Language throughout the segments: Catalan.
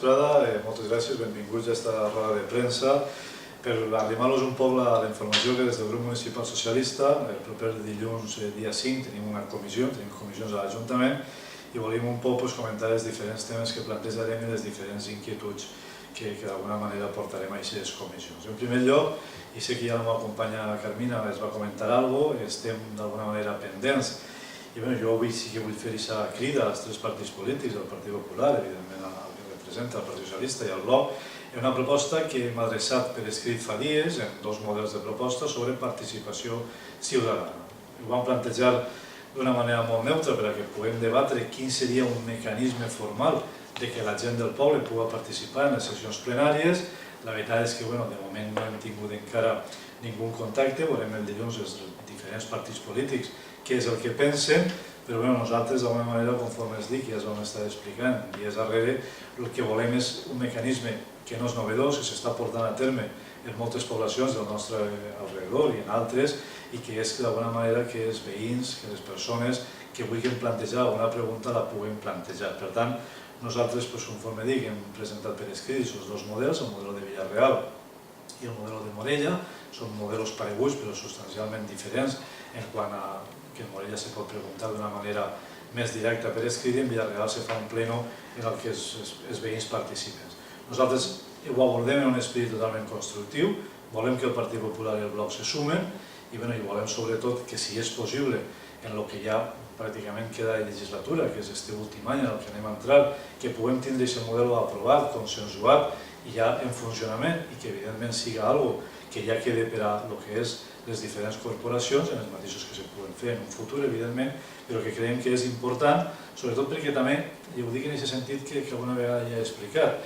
Moltes gràcies, benvinguts a aquesta roda de premsa per arrimar-los un poc la informació que des del grup municipal socialista el proper dilluns dia 5 tenim una comissió, tenim comissions a l'Ajuntament i volíem un poc comentar els diferents temes que plantejarem i les diferents inquietuds que d'alguna manera portarem a aquestes comissions. En primer lloc, i sé que ja la meva companya Carmina es va comentar alguna cosa, estem d'alguna manera pendents i jo avui sí que vull fer aquesta crida als tres partits polítics, el Partit Popular, evidentment el que representa el Partit Socialista i el Bloc, és una proposta que hem adreçat per escrit fa dies en dos models de proposta sobre participació ciutadana. Ho vam plantejar d'una manera molt neutra perquè puguem debatre quin seria un mecanisme formal de que la gent del poble pugui participar en les sessions plenàries. La veritat és que de moment no hem tingut encara ningú contacte, veurem el dilluns els diferents partits polítics què és el que pensen, però nosaltres d'alguna manera, conforme es dic, ja es vam estar explicant dies darrere, el que volem és un mecanisme que no és novedós, que s'està portant a terme en moltes poblacions del nostre alrededor i en altres, i que és d'alguna manera que els veïns, que les persones que vulguin plantejar alguna pregunta la puguin plantejar. Per tant, nosaltres, conforme dic, hem presentat per escrit els dos models, el model de Villarreal i el model de Morella. Són models pareguts però substancialment diferents en quant a que en Morella se pot preguntar d'una manera més directa per escrit i en Villarreal se fa un pleno en el que els veïns participen. Nosaltres ho abordem en un esperit totalment constructiu, volem que el Partit Popular i el Bloc se sumen i volem sobretot que si és possible en el que ja pràcticament queda de legislatura, que és aquest últim any en el que anem a entrar, que puguem tindre aquest model aprovat, consensuat i ja en funcionament i que evidentment siga algo que ja quede per a el que és les diferents corporacions, en els mateixos que se puguen fer en un futur, evidentment, però que creiem que és important, sobretot perquè també, i ho dic en aquest sentit que alguna vegada ja he explicat,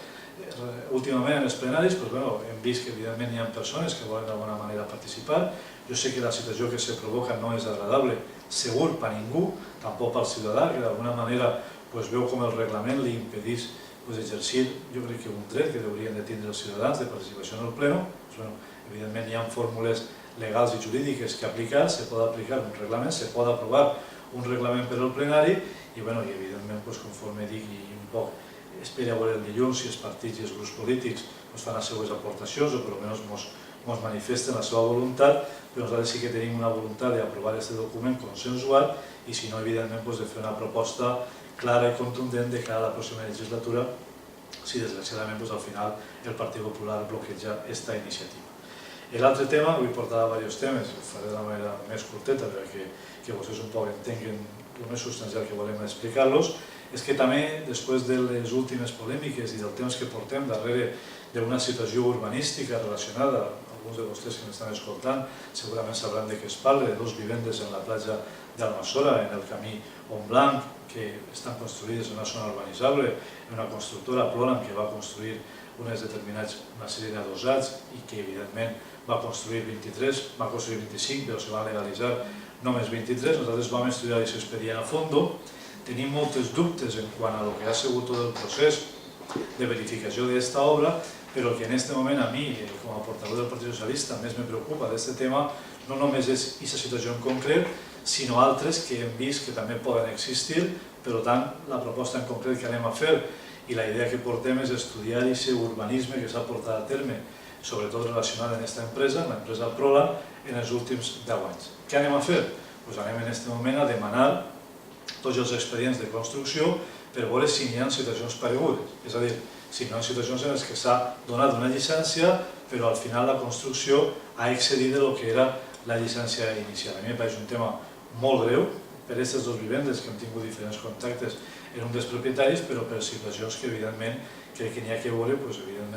últimament en els plenaris hem vist que evidentment hi ha persones que volen d'alguna manera participar. Jo sé que la situació que se provoca no és agradable, segur per a ningú, tampoc pel ciutadà, que d'alguna manera veu com el reglament li impedís exercir, jo crec que un dret que haurien de tindre els ciutadans de participació en el pleno. Evidentment hi ha fórmules legals i jurídiques que aplicar, se pot aplicar un reglament, se pot aprovar un reglament per al plenari i evidentment, conforme dic, i un poc espera a veure el dilluns si els partits i els grups polítics fan les seues aportacions o per almenys ens manifesten la seva voluntat, però nosaltres sí que tenim una voluntat d'aprovar aquest document consensuat i si no, evidentment, de fer una proposta clara i contundent de cara a la pròxima legislatura si desgraciadament al final el Partit Popular bloqueja aquesta iniciativa. L'altre tema, vull portar diversos temes, ho faré de manera més curteta perquè vostès un poc entenguen el més substancial que volem explicar-los, és que també, després de les últimes polèmiques i del temps que portem darrere d'una situació urbanística relacionada, alguns de vostès que m'estan escoltant segurament sabran de què es parla, de dos vivendes en la platja d'Almassora, en el camí Montblanc, que estan construïdes en una zona urbanitzable, en una constructora, Plolan, que va construir una sèrie d'adossats i que evidentment va construir 23, va construir 25, però se va legalitzar només 23. Nosaltres vam estudiar aquest expedient a fondo, tenim molts dubtes en quant a el que ha sigut tot el procés de verificació d'aquesta obra, però que en aquest moment a mi, com a portaveu del Partit Socialista, més me preocupa d'aquest tema no només és aquesta situació en concret, sinó altres que hem vist que també poden existir, per tant, la proposta en concret que anem a fer i la idea que portem és estudiar aquest urbanisme que s'ha portat a terme, sobretot relacionat amb aquesta empresa, amb l'empresa Plolan, en els últims 10 anys. Què anem a fer? Anem en aquest moment a demanar tots els expedients de construcció per veure si hi ha situacions paregudes. És a dir, si hi ha situacions en què s'ha donat una llicència, però al final la construcció ha excedit el que era la llicència inicial. A mi em pareix un tema molt greu per aquestes dues vivendes que hem tingut diferents contactes en un dels propietaris, però per situacions que evidentment crec que n'hi ha que veure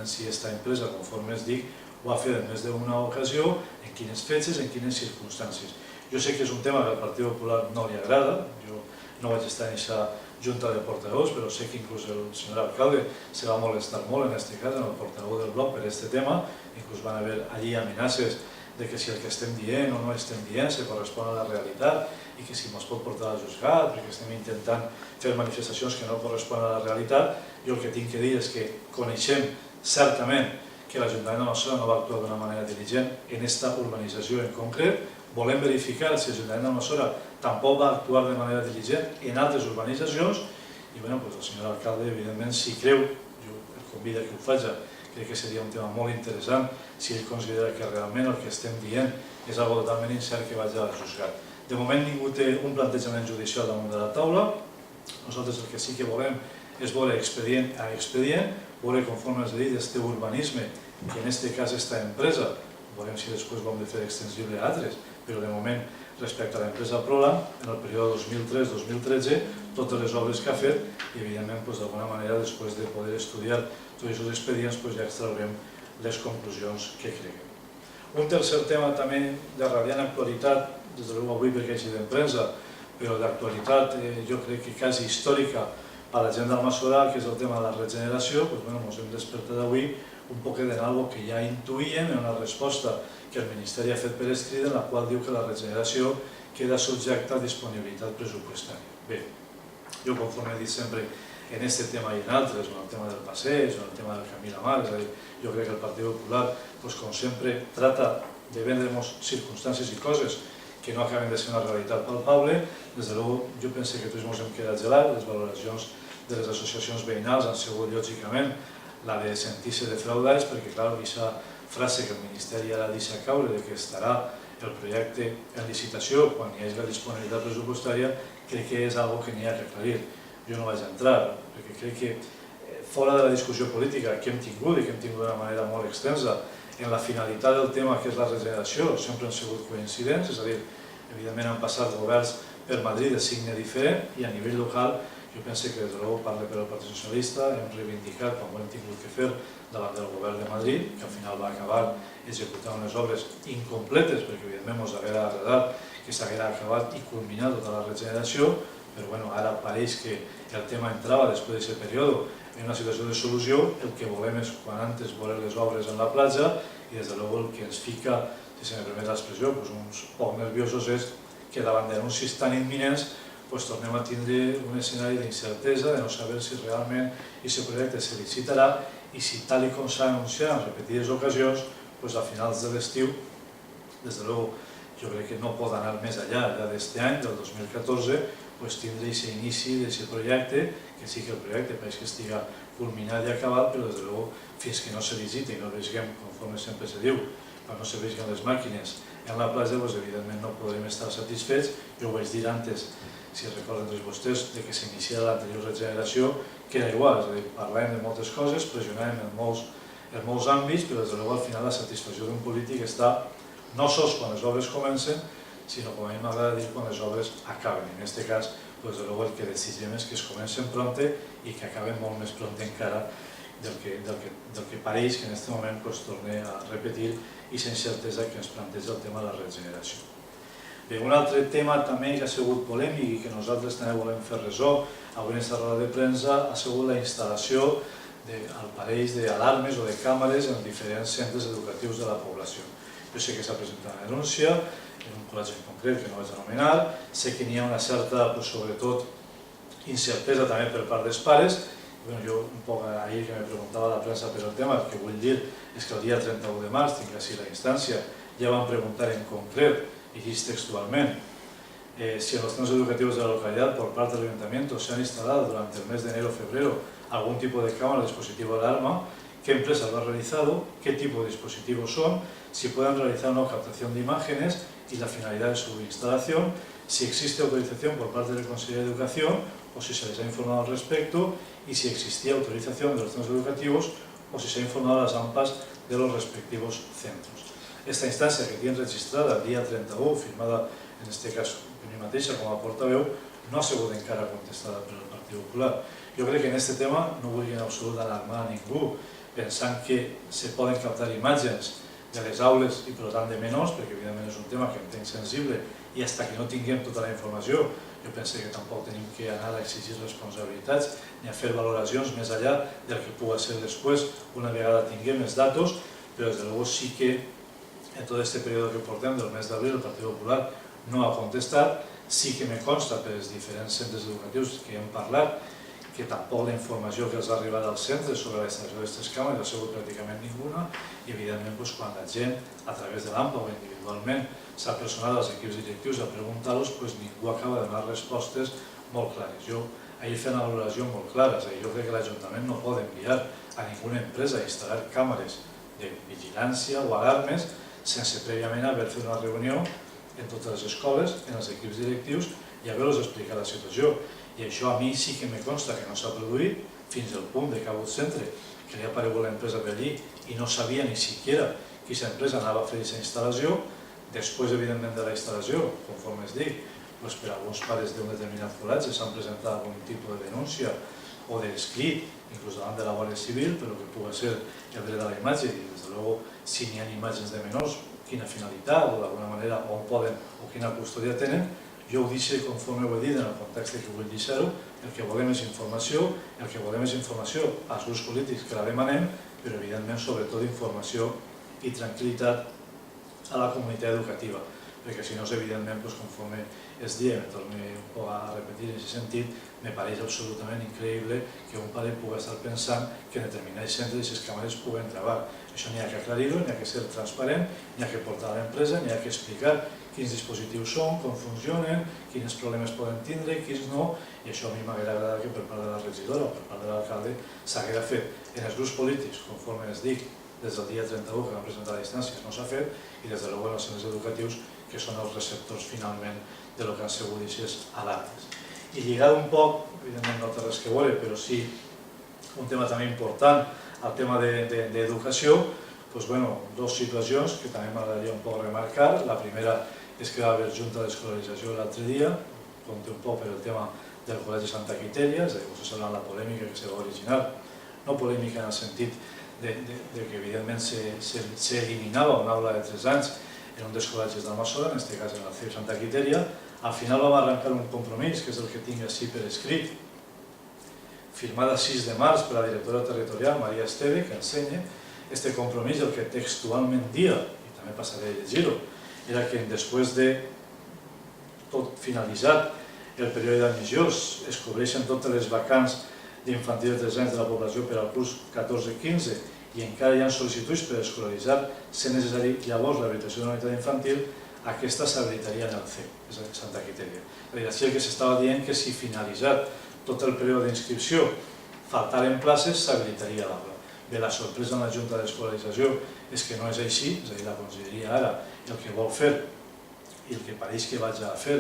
si aquesta empresa, conforme es dic, ho ha fet en més d'una ocasió, en quines fetges, en quines circumstàncies. Jo sé que és un tema que al Partit Popular no li agrada, jo no vaig estar en aquesta junta de portaveus, però sé que inclús el senyor alcalde se va molestar molt en aquest cas, en el portaveu del Bloc, per aquest tema, inclús van haver allí amenaces de que si el que estem dient o no estem dient se correspon a la realitat i que si ens pot portar al juzgat perquè estem intentant fer manifestacions que no corresponen a la realitat. Jo el que tinc que dir és que coneixem certament que l'Ajuntament d'Almassora no va actuar d'una manera diligent en aquesta urbanització en concret. Volem verificar si l'Ajuntament d'Almassora tampoc va actuar de manera diligent en altres urbanitzacions i el senyor alcalde, evidentment, si creu, jo convida que ho faci. Crec que seria un tema molt interessant si ell considera que realment el que estem dient és algo totalment incert que vagi al juzgat. De moment ningú té un plantejament judicial damunt de la taula. Nosaltres el que sí que volem és veure expedient a expedient, veure conforme es dit este urbanisme, que en aquest cas està empresa, veurem si després ho hem de fer extensible a altres, però de moment respecte a l'empresa Proland, en el període 2003-2013, totes les obres que ha fet i evidentment d'alguna manera després de poder estudiar tots aquests expedients ja extraurem les conclusions que creguem. Un tercer tema també de radiant actualitat, des de l'un avui perquè és de premsa, però d'actualitat jo crec que quasi històrica a la gent d'Almassora, que és el tema de la regeneració, ens hem despertat avui un poc en algo que ja intuïem en una resposta que el Ministeri ha fet per escrit, en la qual diu que la regeneració queda subjecta a disponibilitat pressupostària. Bé, jo conforme he dit sempre en aquest tema i en altres, en el tema del passeig, en el tema del camí a la mar, és a dir, jo crec que el Partit Popular, com sempre, trata de vendre-nos circumstàncies i coses que no acaben de ser una realitat palpable. Des de luego, jo penso que tots ens hem quedat gelats, les valoracions de les associacions veïnals han sigut, lògicament, la de sentir-se defraudats, perquè, clar, aquesta frase que el Ministeri ara deixa caure de que estarà el projecte en licitació quan hi hagi la disponibilitat pressupostària, crec que és una que n'hi ha que aclarir. Jo no vaig entrar, perquè crec que fora de la discussió política que hem tingut i que hem tingut d'una manera molt extensa, en la finalitat del tema que és la regeneració sempre han sigut coincidents, és a dir, evidentment han passat governs per Madrid de signe diferent i a nivell local jo penso que des de l'ou parla per al Partit Socialista, hem reivindicat quan ho hem tingut que fer davant del govern de Madrid, que al final va acabar executant unes obres incompletes, perquè evidentment ens haguera agradat que s'haguera acabat i culminat tota la regeneració, però ara pareix que el tema entrava després d'aquest període en una situació de solució. El que volem és, quan antes, veure les obres en la platja i des de l'ou el que ens fica, si se me permet l'expressió, uns poc nerviosos és que davant d'anuncis tan imminents tornem a tindre un escenari d'incertesa, de no saber si realment aquest projecte se licitarà i si, tal com s'ha anunciat en repetides ocasions, a finals de l'estiu, des de l'ou, jo crec que no pot anar més enllà d'aquest any, del 2014, tindre aquest inici d'aquest projecte, que sí que el projecte pareix que estiga culminat i acabat, però des de l'ou, fins que no se licita i no veiem, conforme sempre se diu, quan no se vegin les màquines en la platja, evidentment no podrem estar satisfets. Jo ho vaig dir antes, si es recorden tots vostès, que s'inicia l'anterior regeneració, que era igual, és a dir, parlàvem de moltes coses, pressionàvem en molts àmbits, però des de l'ou al final la satisfacció d'un polític està no sols quan les obres comencen, sinó, com a mi m'agrada dir, quan les obres acaben. En aquest cas, des de l'ou el que desitgem és que es comencen prompte i que acaben molt més prompte encara del que pareix que en aquest moment torni a repetir aquesta incertesa que ens planteja el tema de la regeneració. Bé, un altre tema també que ha sigut polèmic i que nosaltres també volem fer ressò avui en aquesta roda de premsa ha sigut la instal·lació al parell d'alarmes o de càmeres en diferents centres educatius de la població. Jo sé que s'ha presentat una denúncia en un col·legi en concret que no vaig anomenar, sé que n'hi ha una certa, sobretot, incertesa també per part dels pares. Jo, un poc ahir que me preguntava la premsa per el tema, el que vull dir és que el dia 31 de març, tinc així la instància, ja vam preguntar en concret, i així textualment, si en los centros educativos de la localidad por parte del ayuntamiento se han instalado durante el mes de enero o febrero algún tipo de cámara o dispositivo de alarma, qué empresa lo ha realizado, qué tipo de dispositivos son, si pueden realizar una captación de imágenes y la finalidad de su instalación, si existe autorización por parte del Consejo de Educación o si se les ha informado al respecto y si existía autorización de los centros educativos o si se ha informado a las AMPAs de los respectivos centros. Esta instància que tinc registrada el dia 31, firmada en aquest cas per mi mateixa com a portaveu, no ha sigut encara contestada per el Partit Popular. Jo crec que en aquest tema no vull en absolut alarmar a ningú pensant que se poden captar imatges de les aules i per tant de menors, perquè evidentment és un tema que entenc sensible i fins que no tinguem tota la informació jo penso que tampoc tenim que anar a exigir responsabilitats ni a fer valoracions més enllà del que pugui ser després una vegada tinguem els datos, però des de luego sí que en tot aquest període que portem del mes d'abril el Partit Popular no ha contestat. Sí que me consta per els diferents centres educatius que hem parlat que tampoc la informació que els ha arribat als centres sobre la instal·lació d'aquestes càmeres ha sigut pràcticament ninguna i evidentment quan la gent a través de l'AMPA o individualment s'ha personat als equips directius a preguntar-los, ningú acaba de donar respostes molt clares. Jo ahir fent una valoració molt clara, és a dir, jo crec que l'Ajuntament no pot enviar a ninguna empresa a instal·lar càmeres de vigilància o alarmes sense prèviament haver fet una reunió en totes les escoles, en els equips directius i haver-los explicat la situació. I això a mi sí que me consta que no s'ha produït fins al punt que ha hagut centre que li ha aparegut l'empresa per allí i no sabia ni siquiera que aquesta empresa anava a fer aquesta instal·lació. Després, evidentment, de la instal·lació, conforme es dic, per alguns pares d'un determinat col·legi s'han presentat algun tipus de denúncia o d'escrit, inclús davant de la Guàrdia Civil, per el que pugui ser el dret a la imatge, i des de luego, si n'hi ha imatges de menors, quina finalitat o d'alguna manera on poden o quina custòdia tenen. Jo ho deixo conforme ho he dit en el context que vull deixar-ho. El que volem és informació, als grups polítics que la demanem, però evidentment sobretot informació i tranquil·litat a la comunitat educativa, perquè si no, evidentment, conforme es dia, me torno un poc a repetir en aquest sentit, me pareix absolutament increïble que un pare pugui estar pensant que en determinats centres aquestes càmeres puguen gravar. Això n'hi ha que aclarir-ho, n'hi ha que ser transparent, n'hi ha que portar a l'empresa, n'hi ha que explicar quins dispositius són, com funcionen, quins problemes poden tindre, quins no, i això a mi m'hauria agradat que per part de la regidora o per part de l'alcalde s'haguera fet. En els grups polítics, conforme es dic, des del dia 31 que van presentar la distància no s'ha fet, i des de luego en els centres educatius, que són els receptors finalment de lo que han sigut aquestes alarmes. I lligat un poc, evidentment no té res que veure, però sí un tema també important, el tema d'educació, dues situacions que també m'agradaria un poc remarcar. La primera és que va haver junta d'escolarització l'altre dia, compte un poc per el tema del Col·legi Santa Quitèria, és a dir, vostès sabran la polèmica que se va originar, no polèmica en el sentit que evidentment s'eliminava una aula de 3 anys en un dels col·legis d'Almassora, en aquest cas en el CEIP Santa Quitèria. Al final vam arrencar un compromís, que és el que tinc així per escrit, firmat el 6 de març per la directora territorial, Maria Esteve, que ensenya. Este compromís, el que textualment dia, i també passaré a llegir-ho, era que després de tot finalitzat el període d'admissió es cobreixen totes les vacants d'infantil de 3 anys de la població per al curs 14-15 i encara hi ha sol·licituds per escolaritzar, sent necessari llavors l'habilitació d'una unitat infantil, aquesta s'habilitaria en el CEIP, és a dir, Santa Quitèria. És a dir, així el que s'estava dient que si finalitzat tot el període d'inscripció faltaren places, s'habilitaria l'aula. Bé, la sorpresa en la Junta d'Escolarització és que no és així, és a dir, la Conselleria ara el que vol fer i el que pareix que vaig a fer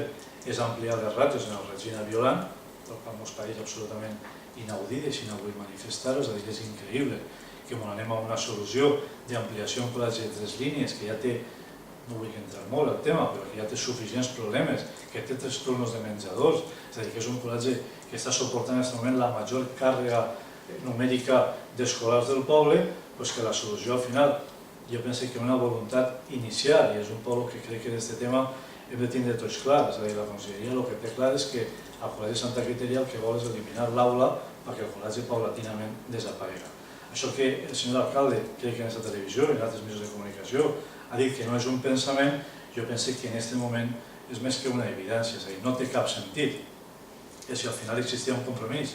és ampliar les ràtios en el Regina Violant, el qual ens pareix absolutament inaudit, i així no vull manifestar-ho, és a dir, que és increïble que anem a una solució d'ampliació en col·legi de 3 línies que ja té, no vull entrar molt al tema, però que ja té suficients problemes, que té 3 turnos de menjadors, és a dir, que és un col·legi que està suportant en aquest moment la major càrrega numèrica d'escolars del poble, que la solució al final, jo penso que una voluntat inicial, i és un poc el que crec que d'aquest tema hem de tindre tots clar, és a dir, la Conselleria el que té clar és que al Col·legi Santa Quitèria el que vol és eliminar l'aula perquè el col·legi paulatinament desaparega. Això que el senyor alcalde, crec que en aquesta televisió i en altres mitjans de comunicació, ha dit que no és un pensament, jo penso que en aquest moment és més que una evidència, és a dir, no té cap sentit que si al final existia un compromís,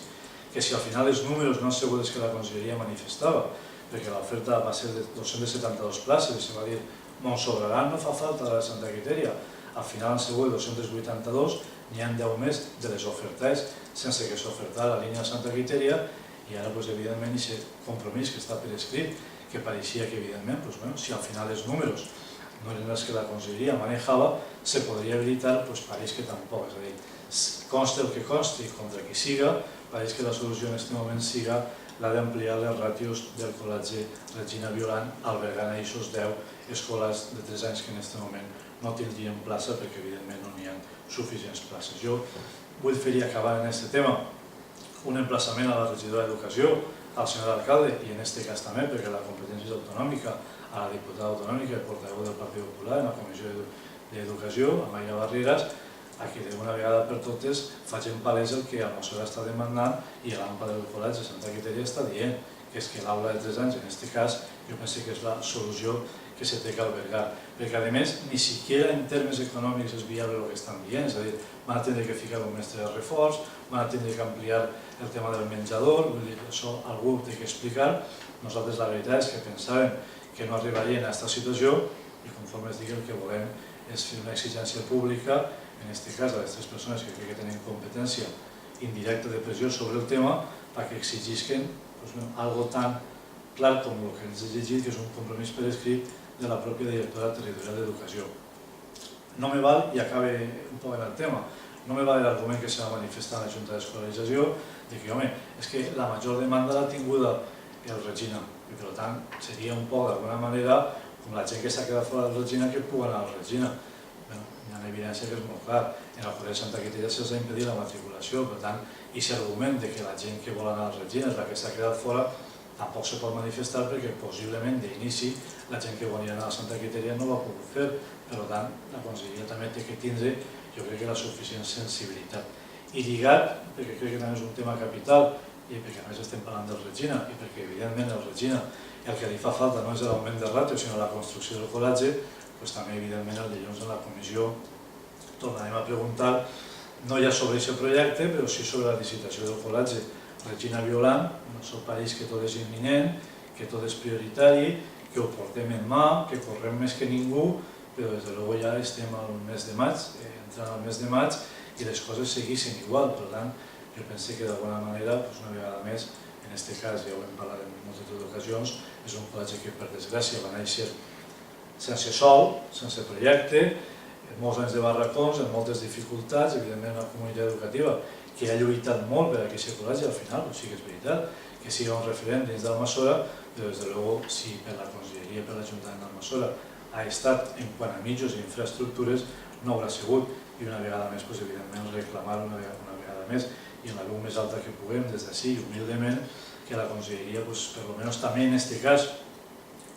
que si al final els números no han sigut els que la Conselleria manifestava, perquè l'oferta va ser de 272 places, i se va dir, no sobraran, no fa falta de la Santa Quitèria, al final han sigut 282, n'hi ha 10 més de les ofertades sense que s'ofertara la línia de Santa Quitèria, i ara, evidentment, aquest compromís que està per escrit, que pareixia que, evidentment, si al final els números no eren els que la Conselleria manejava, se podria habilitar, pareix que tampoc. És a dir, consti el que consti contra qui siga, pareix que la solució en aquest moment siga la d'ampliar les ràtios del Col·legi Regina Violant, albergant aquests 10 escolars de 3 anys que en aquest moment no tindrien plaça perquè, evidentment, no n'hi ha suficients places. Jo vull fer-hi acabar en aquest tema un emplaçament a la regidora d'Educació, al senyor alcalde, i en aquest cas també, perquè la competència és autonòmica, a la diputada autonòmica i portaveu del Partit Popular en la Comissió d'Educació, Amaya Barreras, a que d'una vegada per totes facin palès el que Almassora està demandant i l'AMPA del Col·legi de Santa Quitèria està dient, que és que l'aula de 3 anys, en aquest cas, jo penso que és la solució que se té que albergar. Perquè, a més, ni siquiera en termes econòmics és viable el que estan dient, és a dir, van a tindre que ficar un mestre de reforç, van a tindre que ampliar el tema del menjador, vull dir, això algú té que explicar. Nosaltres la veritat és que pensàvem que no arribarien a aquesta situació i conforme es digui el que volem és fer una exigència pública, en aquest cas a les 3 persones que crec que tenen competència indirecta de pressió sobre el tema perquè exigisquen algo tan clar com el que ens he llegit, que és un compromís per escrit de la pròpia directora territorial d'Educació. No me val, i acabe un poc en el tema, no me val l'argument que s'ha manifestat en la Junta d'Escolarització de que, home, és que la major demanda l'ha tinguda el Regina i per tant seria un poc d'alguna manera com la gent que s'ha quedat fora del Regina que pugui anar al Regina. Hi ha una evidència que és molt clar. En el Col·legi Santa Quitella se'ls ha impedit la matriculació, per tant, i l'argument que la gent que vol anar al Regina és la que s'ha quedat fora tampoc se pot manifestar perquè possiblement d'inici la gent que volia anar a Santa Quitella no ho ha pogut fer. Per tant, la Conselleria també té que tindre, jo crec que la suficient sensibilitat. I lligat, perquè crec que també és un tema capital, i perquè a més estem parlant del Regina, i perquè evidentment el Regina el que li fa falta no és l'augment de ràtio, sinó la construcció del col·legi, doncs també evidentment el dilluns en la comissió tornarem a preguntar, no ja sobre aquest projecte, però sí sobre la licitació del col·legi Regina Violant, el seu pareix que tot és imminent, que tot és prioritari, que ho portem en mà, que correm més que ningú, però des de luego ja estem al mes de maig, entrant al mes de maig, i les coses segueixen igual. Per tant, jo penso que d'alguna manera, una vegada més, en aquest cas, ja ho hem parlat en moltes ocasions, és un col·legi que per desgràcia va néixer sense sol, sense projecte, en molts anys de barracons, amb moltes dificultats, evidentment una comunitat educativa que ha lluitat molt per aquest col·legi, al final, o sigui que és veritat, que sigui un referent dins d'Almassora, però des de luego, si per la Conselleria, per l'Ajuntament d'Almassora, ha estat en quant a mitjans i infraestructures, no haurà sigut, i una vegada més, evidentment, reclamar una vegada més, i en la veu més alta que puguem, des d'ací, humilment, que la Conselleria, per almenys també en aquest cas,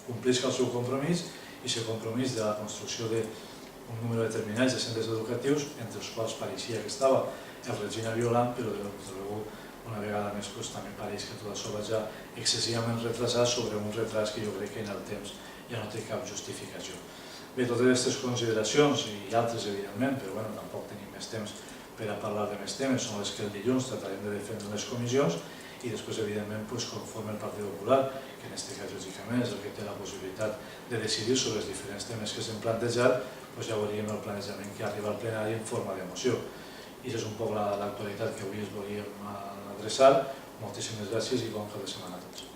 complisca el seu compromís, i el compromís de la construcció d'un número determinat de centres educatius, entre els quals pareixia que estava el Regina Violant, però una vegada més també pareix que tot això va ja excessivament retrasat sobre un retras que jo crec que en el temps ja no té cap justificació. Bé, totes aquestes consideracions i altres, evidentment, però tampoc tenim més temps per a parlar de més temes, són les que el dilluns tratarem de defendre les comissions i després, evidentment, conforme el Partit Popular, que en aquest cas, lògicament, és el que té la possibilitat de decidir sobre els diferents temes que s'han plantejat, ja veuríem el planejament que arriba al plenari en forma de moció. I això és un poc l'actualitat que avui es volíem adreçar. Moltíssimes gràcies i bon cap de setmana a tots.